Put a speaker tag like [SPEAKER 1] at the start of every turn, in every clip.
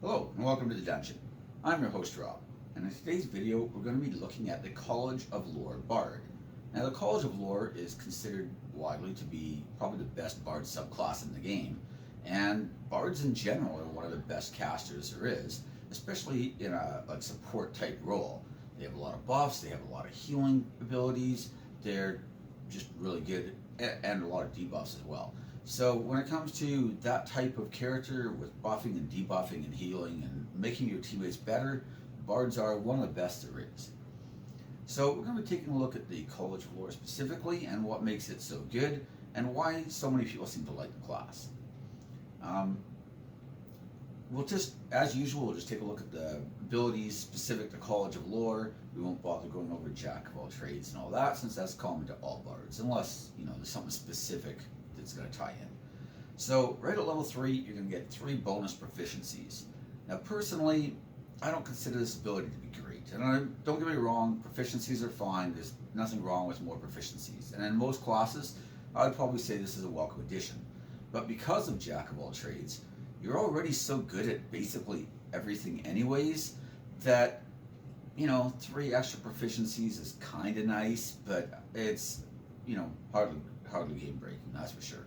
[SPEAKER 1] Hello and welcome to the dungeon. I'm your host Rob, and in today's video we're going to be looking at the College of Lore Bard. Now the College of Lore is considered widely to be probably the best Bard subclass in the game, and Bards in general are one of the best casters there is, especially in a support type role. They have a lot of buffs, they have a lot of healing abilities, they're just really good, and a lot of debuffs as well. So when it comes to that type of character with buffing and debuffing and healing and making your teammates better, bards are one of the best there is. So we're going to be taking a look at the College of Lore specifically and what makes it so good and why so many people seem to like the class. We'll just, as usual, we'll just take a look at the abilities specific to College of Lore. We won't bother going over Jack of all trades and all that, since that's common to all bards, unless there's something specific that's going to tie in. So right at level 3, you're going to get 3 bonus proficiencies. Now personally, I don't consider this ability to be great. And don't get me wrong, proficiencies are fine. There's nothing wrong with more proficiencies. And in most classes, I would probably say this is a welcome addition. But because of Jack of all trades, you're already so good at basically everything anyways that 3 extra proficiencies is kind of nice, but it's hardly game breaking, that's for sure.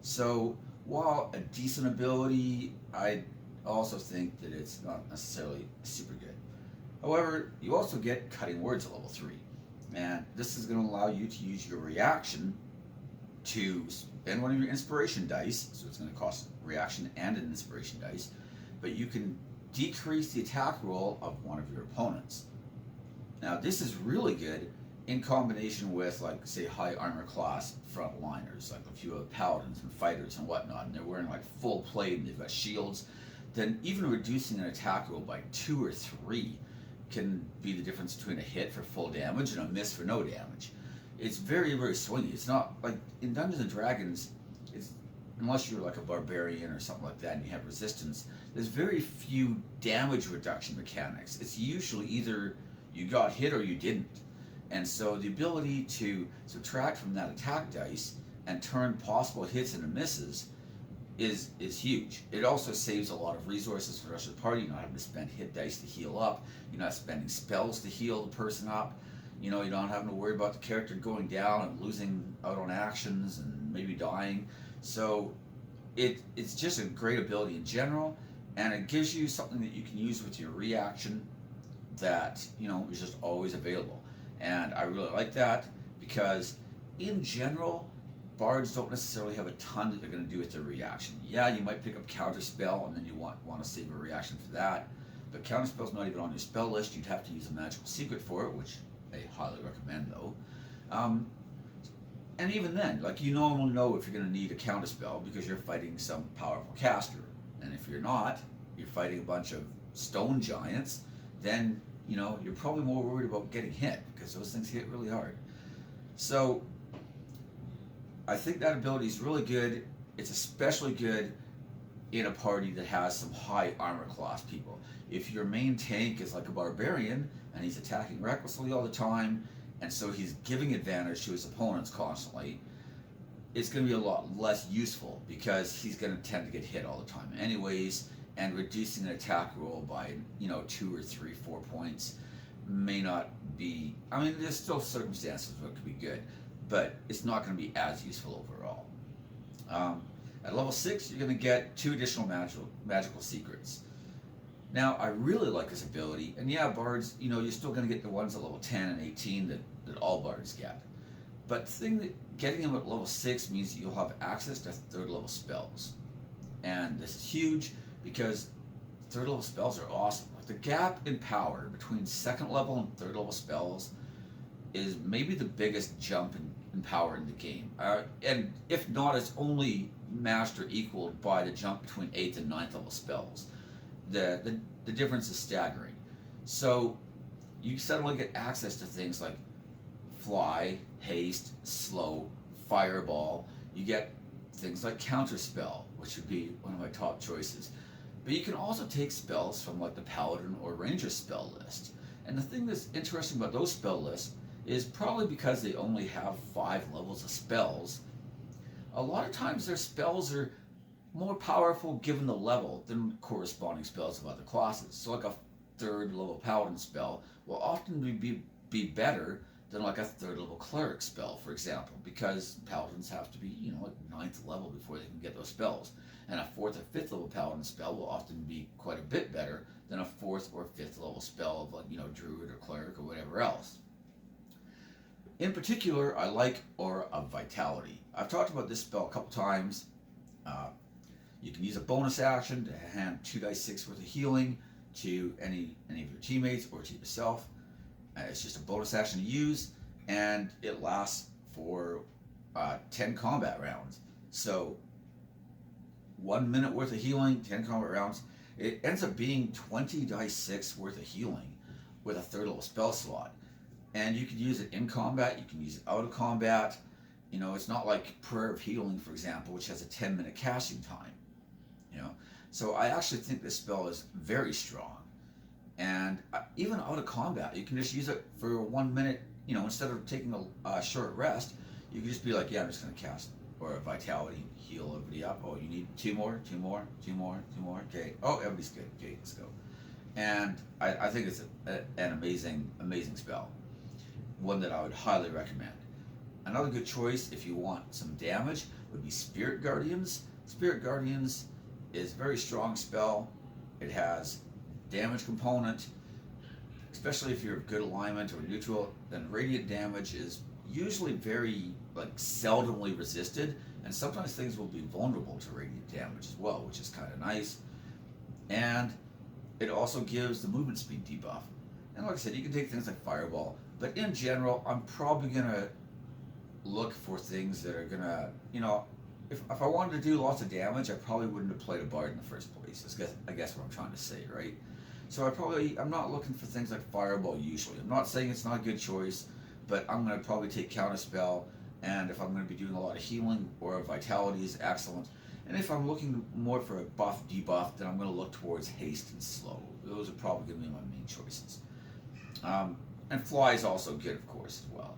[SPEAKER 1] So while a decent ability, I also think that it's not necessarily super good. However, you also get cutting words at level 3, and this is going to allow you to use your reaction to spend one of your inspiration dice, so it's going to cost reaction and an inspiration dice, but you can decrease the attack roll of one of your opponents. Now this is really good in combination with, like, say, high armor class frontliners, like a few of the paladins and fighters and whatnot, and they're wearing like full plate and they've got shields. Then even reducing an attack roll by 2 or 3 can be the difference between a hit for full damage and a miss for no damage. It's very, very swingy. It's not like in Dungeons and Dragons, unless you're like a barbarian or something like that and you have resistance, there's very few damage reduction mechanics. It's usually either you got hit or you didn't. And so the ability to subtract from that attack dice and turn possible hits into misses is huge. It also saves a lot of resources for the rest of the party. You're not having to spend hit dice to heal up. You're not spending spells to heal the person up. You're not having to worry about the character going down and losing out on actions and maybe dying. So it's just a great ability in general, and it gives you something that you can use with your reaction that is just always available. And I really like that because in general, bards don't necessarily have a ton that they're going to do with their reaction. Yeah, you might pick up counterspell and then you want to save a reaction for that, but counterspell's not even on your spell list. You'd have to use a magical secret for it, which I highly recommend though. And even then, like, you normally know if you're going to need a counterspell because you're fighting some powerful caster. And if you're not, you're fighting a bunch of stone giants, then you're probably more worried about getting hit because those things hit really hard. So I think that ability is really good. It's especially good in a party that has some high armor class people. If your main tank is like a barbarian and he's attacking recklessly all the time, and so he's giving advantage to his opponents constantly, it's going to be a lot less useful because he's going to tend to get hit all the time anyways, and reducing an attack roll by 2 or 3, 4 points may not be, there's still circumstances where it could be good, but it's not going to be as useful overall. At level 6, you're going to get 2 additional magical secrets. Now, I really like this ability, and yeah, bards, you're still going to get the ones at level 10 and 18 that all bards get. But the thing that getting them at level 6 means that you'll have access to 3rd level spells. And this is huge because 3rd level spells are awesome. Like, the gap in power between 2nd level and 3rd level spells is maybe the biggest jump in power in the game. And if not, it's only matched or equaled by the jump between 8th and 9th level spells. The difference is staggering. So you suddenly get access to things like fly, haste, slow, fireball. You get things like counterspell, which would be one of my top choices. But you can also take spells from like the paladin or ranger spell list. And the thing that's interesting about those spell lists is probably because they only have 5 levels of spells. A lot of times their spells are more powerful given the level than corresponding spells of other classes. So like a third level paladin spell will often be better than like a third level cleric spell, for example, because paladins have to be, like ninth level before they can get those spells. And a fourth or fifth level paladin spell will often be quite a bit better than a fourth or fifth level spell of like, druid or cleric or whatever else. In particular, I like Aura of Vitality. I've talked about this spell a couple times. You can use a bonus action to hand 2d6 worth of healing to any of your teammates or to yourself. It's just a bonus action to use, and it lasts for 10 combat rounds. So 1 minute worth of healing, 10 combat rounds. It ends up being 20 dice 6 worth of healing with a third level spell slot. And you can use it in combat, you can use it out of combat. It's not like Prayer of Healing, for example, which has a 10-minute casting time. So I actually think this spell is very strong. And even out of combat, you can just use it for 1 minute. Instead of taking a short rest, you can just be like, yeah, I'm just going to cast or Vitality, heal everybody up. Oh, you need two more. Okay. Oh, everybody's good. Okay, let's go. And I think it's an amazing spell. One that I would highly recommend. Another good choice if you want some damage would be Spirit Guardians. Spirit Guardians is a very strong spell. It has damage component, especially if you're of good alignment or neutral. Then radiant damage is usually very seldomly resisted, and sometimes things will be vulnerable to radiant damage as well, which is kind of nice. And it also gives the movement speed debuff. And like I said, you can take things like Fireball, but in general, I'm probably gonna look for things that are gonna, if I wanted to do lots of damage, I probably wouldn't have played a Bard in the first place. I guess what I'm trying to say, right? So I'm not looking for things like Fireball usually. I'm not saying it's not a good choice, but I'm going to probably take Counterspell, and if I'm going to be doing a lot of healing or Vitality is excellent. And if I'm looking more for a buff, debuff, then I'm going to look towards Haste and Slow. Those are probably going to be my main choices. And Fly is also good, of course, as well.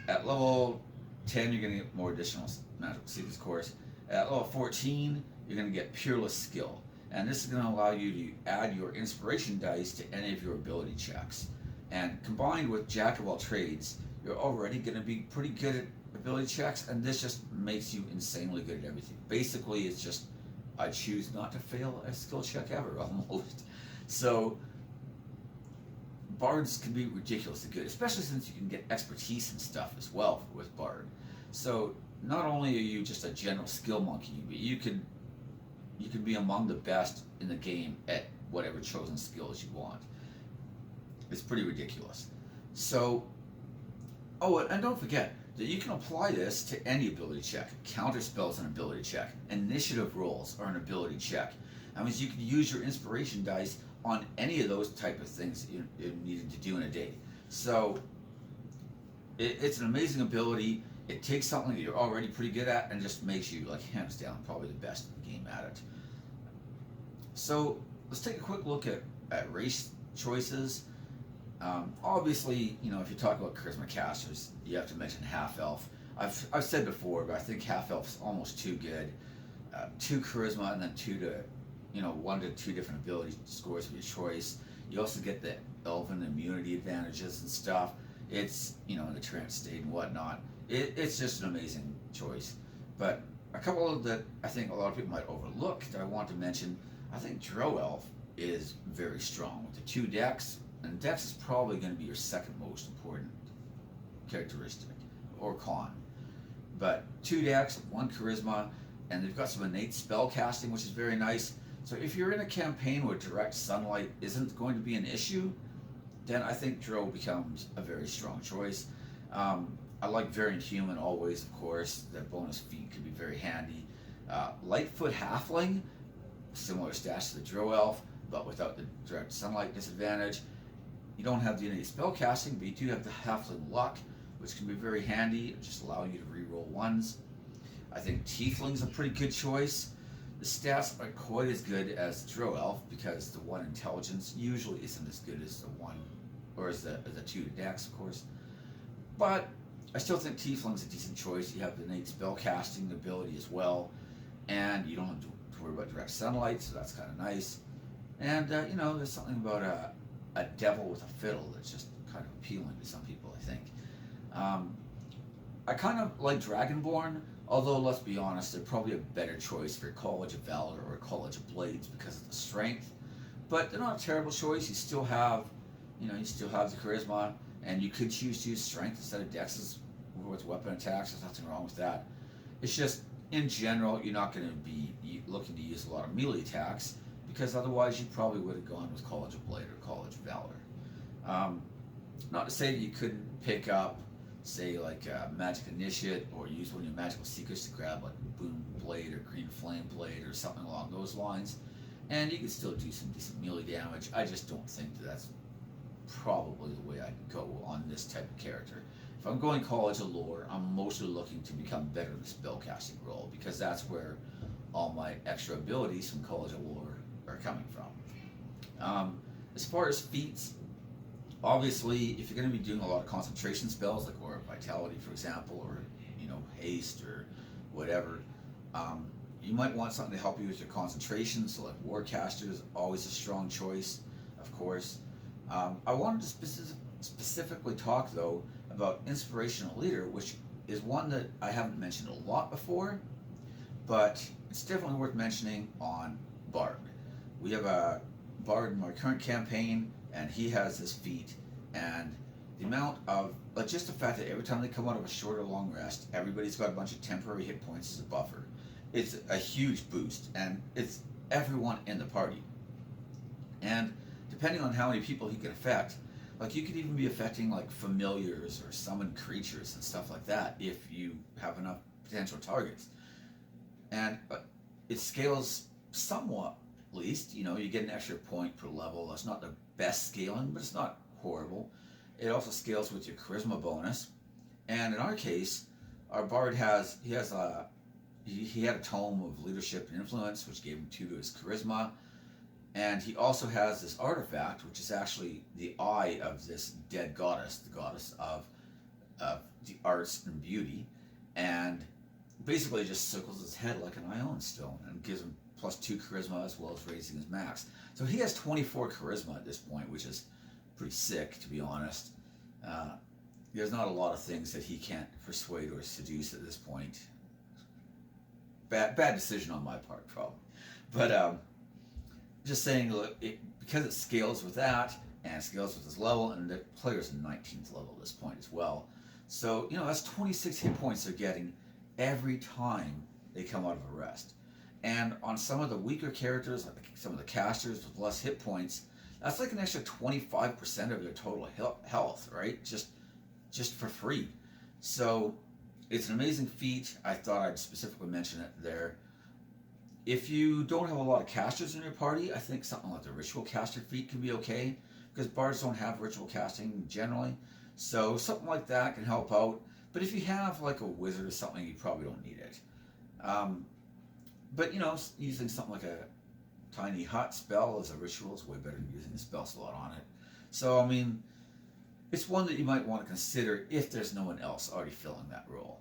[SPEAKER 1] At level 10, you're going to get more additional magical secrets, of course. At level 14, you're going to get Peerless Skill. And this is going to allow you to add your inspiration dice to any of your ability checks. And combined with Jack of all trades, you're already going to be pretty good at ability checks, and this just makes you insanely good at everything. Basically, it's just, I choose not to fail a skill check ever, almost. So, Bards can be ridiculously good, especially since you can get expertise and stuff as well with Bard. So, not only are you just a general skill monkey, but you can be among the best in the game at whatever chosen skills you want. It's pretty ridiculous. So, and don't forget that you can apply this to any ability check. Counterspell is an ability check. Initiative rolls are an ability check. That means you can use your inspiration dice on any of those type of things you're needing to do in a day. So, it's an amazing ability. It takes something that you're already pretty good at and just makes you, hands down, probably the best in the game at it. So, let's take a quick look at race choices. Obviously, if you talk about charisma casters, you have to mention half-elf. I've said before, but I think half-elf is almost too good. 2 charisma and then 1 to 2 different ability scores of your choice. You also get the elven immunity advantages and stuff. It's, in the trance state and whatnot. It's just an amazing choice. But a couple that I think a lot of people might overlook that I want to mention, I think Drow Elf is very strong with the 2 Dex, and Dex is probably going to be your second most important characteristic, or con. But 2 Dex, 1 Charisma, and they've got some innate spell casting, which is very nice. So if you're in a campaign where direct sunlight isn't going to be an issue, then I think Drow becomes a very strong choice. I like Variant Human always, of course. That bonus feat can be very handy. Lightfoot Halfling, similar stats to the Drow Elf, but without the direct sunlight disadvantage. You don't have the innate spell casting, but you do have the Halfling Luck, which can be very handy, just allowing you to reroll 1s. I think Tiefling's a pretty good choice. The stats aren't quite as good as Drow Elf because the 1 Intelligence usually isn't as good as the 1, or as the 2 Dex, of course. But I still think Tiefling's a decent choice. You have the innate spell casting ability as well, and you don't have to worry about direct sunlight, so that's kind of nice. And you know, there's something about a devil with a fiddle that's just kind of appealing to some people, I think. I kind of like Dragonborn, although let's be honest, they're probably a better choice for College of Valor or College of Blades because of the strength. But they're not a terrible choice. You still have, you know, you still have the charisma, and you could choose to use strength instead of dexes with weapon attacks. There's nothing wrong with that. It's just, in general, you're not going to be looking to use a lot of melee attacks, because otherwise you probably would have gone with College of Blade or College of Valor. Not to say that you couldn't pick up, say, like Magic Initiate, or use one of your magical secrets to grab like Boom Blade or Green Flame Blade or something along those lines, and you could still do some decent melee damage. I just don't think that that's probably the way I'd go on this type of character. If I'm going College of Lore, I'm mostly looking to become better in the spellcasting role, because that's where all my extra abilities from College of Lore are coming from. As far as feats, obviously, if you're going to be doing a lot of concentration spells, like Aura of Vitality, for example, or, you know, Haste or whatever, you might want something to help you with your concentration. So, like Warcaster is always a strong choice, of course. I wanted to specifically talk, though, about Inspirational Leader, which is one that I haven't mentioned a lot before, but it's definitely worth mentioning on Bard. We have a Bard in my current campaign, and he has this feat, and the amount of, like, just the fact that every time they come out of a short or long rest, everybody's got a bunch of temporary hit points as a buffer. It's a huge boost, and it's everyone in the party. And depending on how many people he can affect, like, you could even be affecting like familiars or summoned creatures and stuff like that if you have enough potential targets. And it scales somewhat, at least. You know, you get an extra point per level. That's not the best scaling, but it's not horrible. It also scales with your charisma bonus. And in our case, our bard he had a tome of leadership and influence, which gave him 2 to his charisma. And he also has this artifact, which is actually the eye of this dead goddess, the goddess of the arts and beauty. And basically just circles his head like an Ion Stone and gives him +2 charisma, as well as raising his max. So he has 24 charisma at this point, which is pretty sick, to be honest. There's not a lot of things that he can't persuade or seduce at this point. Bad decision on my part, probably. But just saying, look, because it scales with that, and it scales with his level, and the player's 19th level at this point as well. So, you know, that's 26 hit points they're getting every time they come out of a rest. And on some of the weaker characters, like some of the casters with less hit points, that's like an extra 25% of their total health, right? Just for free. So it's an amazing feat. I thought I'd specifically mention it there. If you don't have a lot of casters in your party, I think something like the Ritual Caster feat can be okay, because bards don't have ritual casting generally. So something like that can help out. But if you have like a wizard or something, you probably don't need it. But, you know, using something like a tiny hut spell as a ritual is way better than using a spell slot on it. So, I mean, it's one that you might want to consider if there's no one else already filling that role.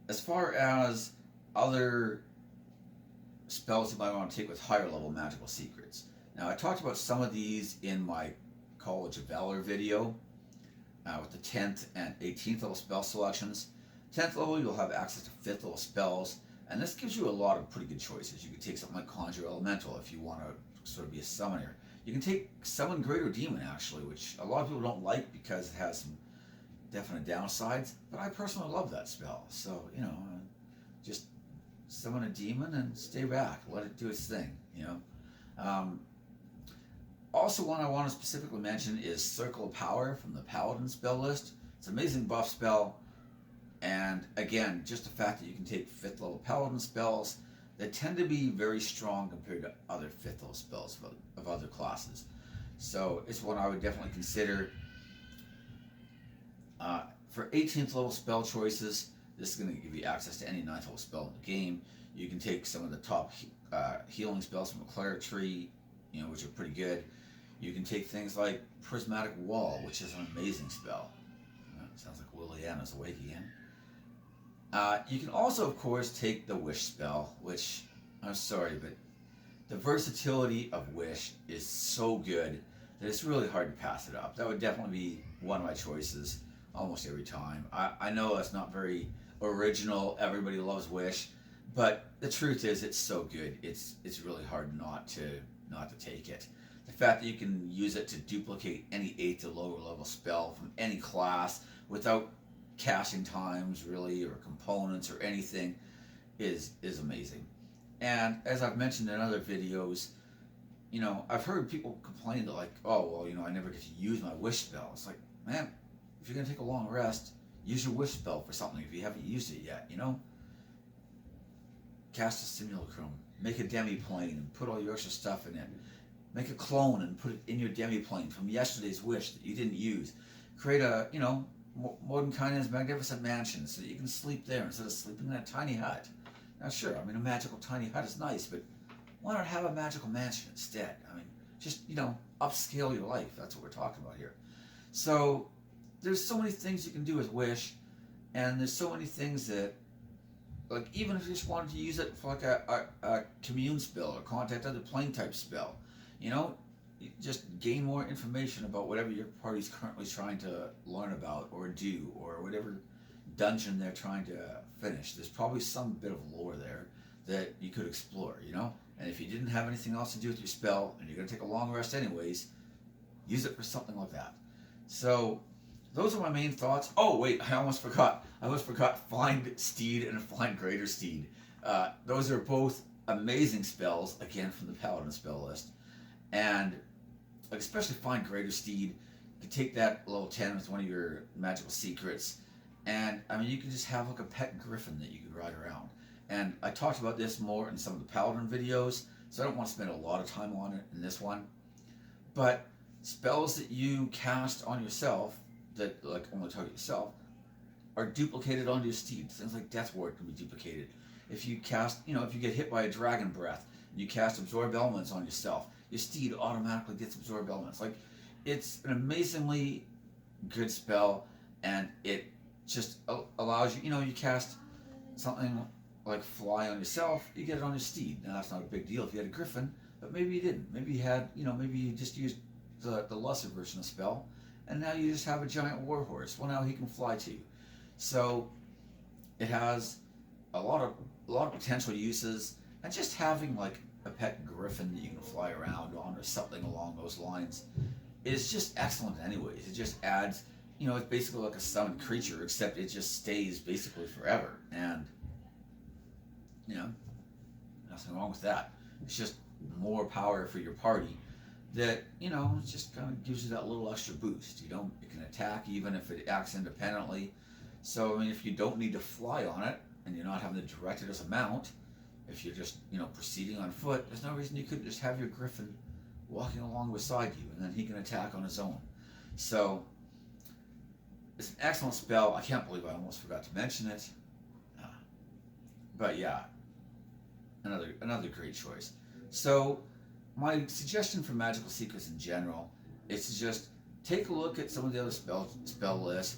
[SPEAKER 1] As far as other spells you might want to take with higher level magical secrets. Now, I talked about some of these in my College of Valor video with the 10th and 18th level spell selections. 10th level, you'll have access to 5th level spells, and this gives you a lot of pretty good choices. You can take something like Conjure Elemental if you want to sort of be a summoner. You can take Summon Greater Demon, actually, which a lot of people don't like because it has some definite downsides, but I personally love that spell. So, you know, just summon a demon and stay back. Let it do its thing, you know. Also, one I want to specifically mention is Circle of Power from the Paladin spell list. It's an amazing buff spell. And again, just the fact that you can take 5th level Paladin spells that tend to be very strong compared to other 5th level spells of other classes. So it's one I would definitely consider. For 18th level spell choices, this is going to give you access to any 9th level spell in the game. You can take some of the top healing spells from a Cleric tree, you know, which are pretty good. You can take things like Prismatic Wall, which is an amazing spell. Sounds like Liliana's awake again. You can also, of course, take the Wish spell, which, I'm sorry, but the versatility of Wish is so good that it's really hard to pass it up. That would definitely be one of my choices almost every time. I know that's not very original. Everybody loves Wish, but the truth is it's so good. It's really hard not to take it. The fact that you can use it to duplicate any 8th to lower level spell from any class without casting times really or components or anything is amazing. And as I've mentioned in other videos, you know, I've heard people complain that like, oh, well, you know, I never get to use my Wish spell. It's like, man, if you're going to take a long rest, use your Wish spell for something if you haven't used it yet, you know? Cast a Simulacrum, make a demi-plane and put all your extra stuff in it. Make a clone and put it in your demi-plane from yesterday's Wish that you didn't use. Create a, you know, Mordenkainen's Magnificent Mansion so that you can sleep there instead of sleeping in a tiny hut. Now sure, I mean a magical tiny hut is nice, but why not have a magical mansion instead? I mean, just, you know, upscale your life. That's what we're talking about here. So there's so many things you can do with Wish, and there's so many things that, like, even if you just wanted to use it for like a commune spell or contact other plane type spell, you know, you just gain more information about whatever your party's currently trying to learn about or do, or whatever dungeon they're trying to finish. There's probably some bit of lore there that you could explore, you know? And if you didn't have anything else to do with your spell, and you're going to take a long rest anyways, use it for something like that. So those are my main thoughts. Oh wait, I almost forgot. Find Steed and Find Greater Steed. Those are both amazing spells, again from the Paladin spell list. And like, especially Find Greater Steed, you can take that level 10 as one of your magical secrets. And I mean, you can just have like a pet griffin that you can ride around. And I talked about this more in some of the Paladin videos, so I don't want to spend a lot of time on it in this one. But spells that you cast on yourself, that like only target yourself, are duplicated onto your steed. Things like Death Ward can be duplicated. If you cast, you know, if you get hit by a Dragon Breath, and you cast Absorb Elements on yourself, your steed automatically gets Absorb Elements. Like, it's an amazingly good spell, and it just allows you, you know, you cast something like Fly on yourself, you get it on your steed. Now that's not a big deal if you had a Griffin, but maybe you didn't. Maybe you had, you know, maybe you just used the lesser version of spell, and now you just have a giant warhorse. Well, now he can fly too. So it has a lot of potential uses, and just having like a pet griffin that you can fly around on or something along those lines is just excellent anyways. It just adds, you know, it's basically like a summoned creature, except it just stays basically forever. And, you know, nothing wrong with that. It's just more power for your party that, you know, it just kind of gives you that little extra boost. You know, it can attack even if it acts independently. So, I mean, if you don't need to fly on it, and you're not having to direct it as a mount, if you're just, you know, proceeding on foot, there's no reason you couldn't just have your griffin walking along beside you, and then he can attack on his own. So it's an excellent spell. I can't believe I almost forgot to mention it. But yeah, another great choice. So my suggestion for magical secrets in general is to just take a look at some of the other spell lists.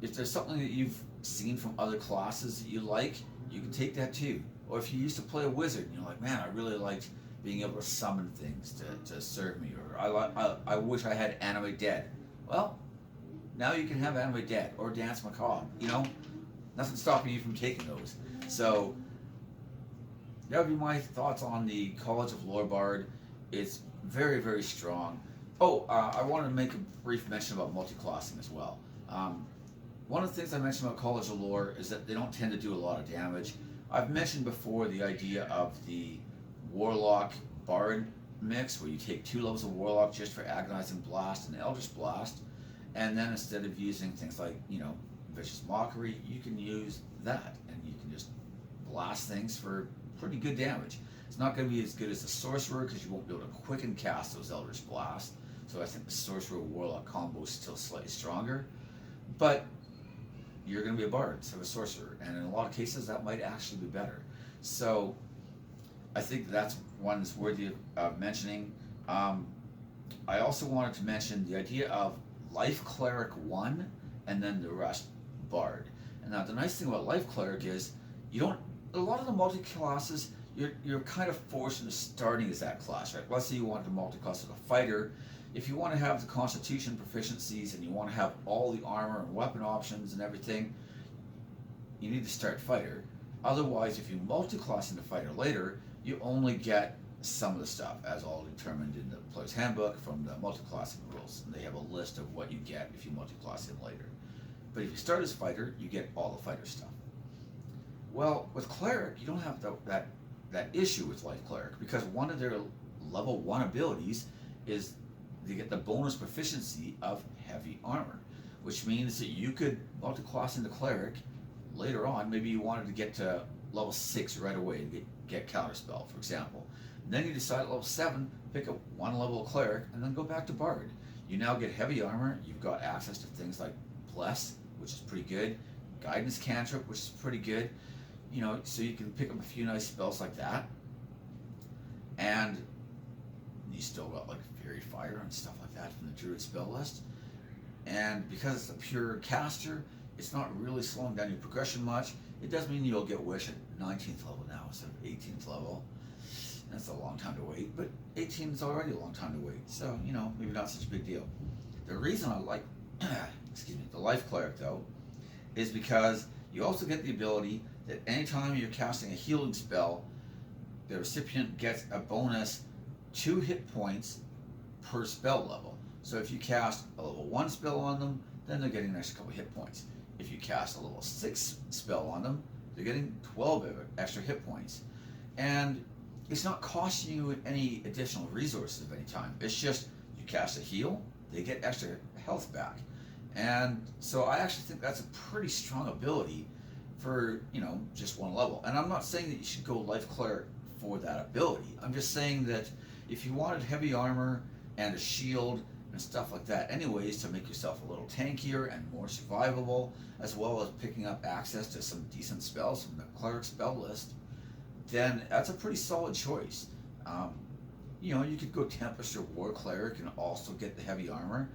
[SPEAKER 1] If there's something that you've seen from other classes that you like, you can take that too. Or if you used to play a wizard and you're like, man, I really liked being able to summon things to serve me, or I wish I had Animate Dead. Well, now you can have Animate Dead or Dance Macabre. You know, nothing's stopping you from taking those. So that would be my thoughts on the College of Lore Bard. It's very, very strong. Oh, I wanted to make a brief mention about multi-classing as well. One of the things I mentioned about College of Lore is that they don't tend to do a lot of damage. I've mentioned before the idea of the Warlock Bard mix, where you take 2 levels of Warlock just for Agonizing Blast and Eldritch Blast, and then instead of using things like, you know, Vicious Mockery, you can use that, and you can just blast things for pretty good damage. It's not going to be as good as the Sorcerer, because you won't be able to quicken cast those Eldritch Blasts, so I think the Sorcerer Warlock combo is still slightly stronger, but you're going to be a bard instead of a sorcerer, and in a lot of cases that might actually be better. So I think that's one that's worthy of mentioning. I also wanted to mention the idea of Life Cleric 1 and then the rest Bard. And now the nice thing about Life Cleric is you don't, a lot of the multi-classes, you're kind of forced into starting as that class, right? Let's say you want to multi-class as a fighter. If you want to have the Constitution proficiencies and you want to have all the armor and weapon options and everything, you need to start fighter. Otherwise, if you multi-class into fighter later, you only get some of the stuff, as all determined in the player's handbook from the multi-classing rules. And they have a list of what you get if you multi-class in later. But if you start as fighter, you get all the fighter stuff. Well, with Cleric, you don't have that issue with Life Cleric, because one of their level 1 abilities is they get the bonus proficiency of heavy armor, which means that you could multi-class into Cleric later on. Maybe you wanted to get to level 6 right away and get Counterspell, for example. And then you decide at level 7, pick up one level of Cleric, and then go back to Bard. You now get heavy armor, you've got access to things like Bless, which is pretty good, Guidance Cantrip, which is pretty good, you know, so you can pick up a few nice spells like that. And you still got like Fairy Fire and stuff like that from the Druid spell list. And because it's a pure caster, it's not really slowing down your progression much. It does mean you'll get Wish at 19th level now instead of 18th level. That's a long time to wait, but 18 is already a long time to wait. So, you know, maybe not such a big deal. The reason I like, excuse me, the Life Cleric though, is because you also get the ability that anytime you're casting a healing spell, the recipient gets a bonus 2 hit points per spell level. So if you cast a level 1 spell on them, then they're getting an extra couple hit points. If you cast a level 6 spell on them, they're getting 12 extra hit points. And it's not costing you any additional resources of any time. It's just you cast a heal, they get extra health back. And so I actually think that's a pretty strong ability for, you know, just one level. And I'm not saying that you should go Life Cleric for that ability. I'm just saying that if you wanted heavy armor and a shield and stuff like that anyways to make yourself a little tankier and more survivable, as well as picking up access to some decent spells from the Cleric spell list, then that's a pretty solid choice. You know, you could go Tempest or War Cleric and also get the heavy armor,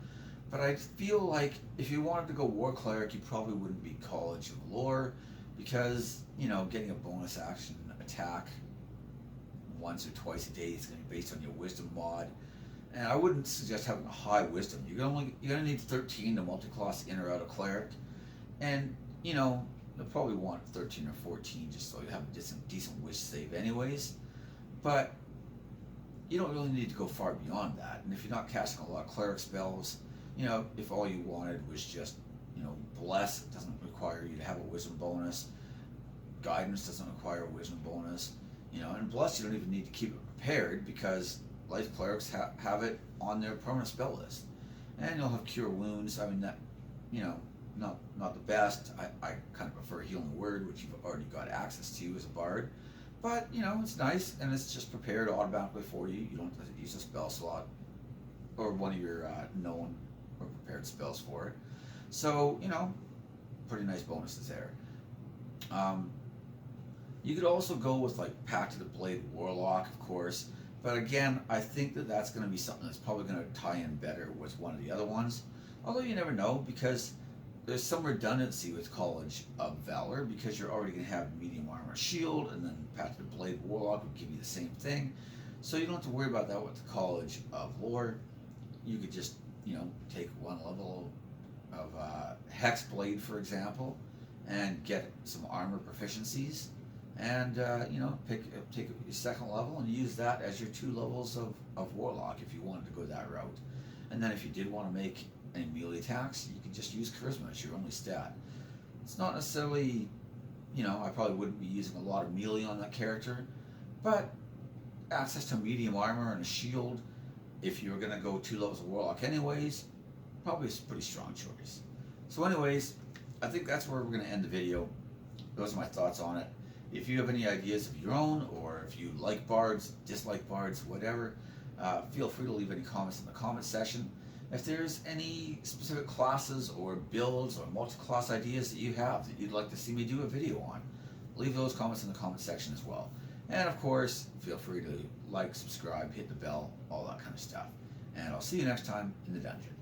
[SPEAKER 1] but I feel like if you wanted to go War Cleric, you probably wouldn't be College of Lore, because, you know, getting a bonus action attack once or twice a day is going to be based on your Wisdom mod, and I wouldn't suggest having a high Wisdom. You're going to need 13 to multi-class in or out of Cleric, and, you know, you'll probably want 13 or 14 just so you have a decent Wish save anyways, but you don't really need to go far beyond that. And if you're not casting a lot of Cleric spells, you know, if all you wanted was just, you know, Bless, it doesn't require you to have a Wisdom bonus. Guidance doesn't require a Wisdom bonus. You know, and Bless, you don't even need to keep it prepared because Life Clerics have it on their permanent spell list. And you'll have Cure Wounds. I mean, that, you know, not the best. I kind of prefer Healing Word, which you've already got access to as a bard. But, you know, it's nice, and it's just prepared automatically for you. You don't have to use a spell slot or one of your known or prepared spells for it. So, you know, pretty nice bonuses there. You could also go with like Pact of the Blade Warlock, of course, but again, I think that that's going to be something that's probably going to tie in better with one of the other ones. Although you never know, because there's some redundancy with College of Valor, because you're already going to have medium armor shield, and then Pact of the Blade Warlock would give you the same thing. So you don't have to worry about that with the College of Lore. You could just, you know, take one level of Hexblade, for example, and get some armor proficiencies, and you know, take your second level and use that as your 2 levels of Warlock if you wanted to go that route. And then if you did want to make any melee attacks, you could just use Charisma as your only stat. It's not necessarily, you know, I probably wouldn't be using a lot of melee on that character, but access to medium armor and a shield, if you're going to go 2 levels of Warlock anyways, probably a pretty strong choice. So anyways, I think that's where we're going to end the video. Those are my thoughts on it. If you have any ideas of your own, or if you like bards, dislike bards, whatever, feel free to leave any comments in the comment section. If there's any specific classes or builds or multi-class ideas that you have that you'd like to see me do a video on, leave those comments in the comment section as well. And of course, feel free to like, subscribe, hit the bell, all that kind of stuff. And I'll see you next time in the dungeon.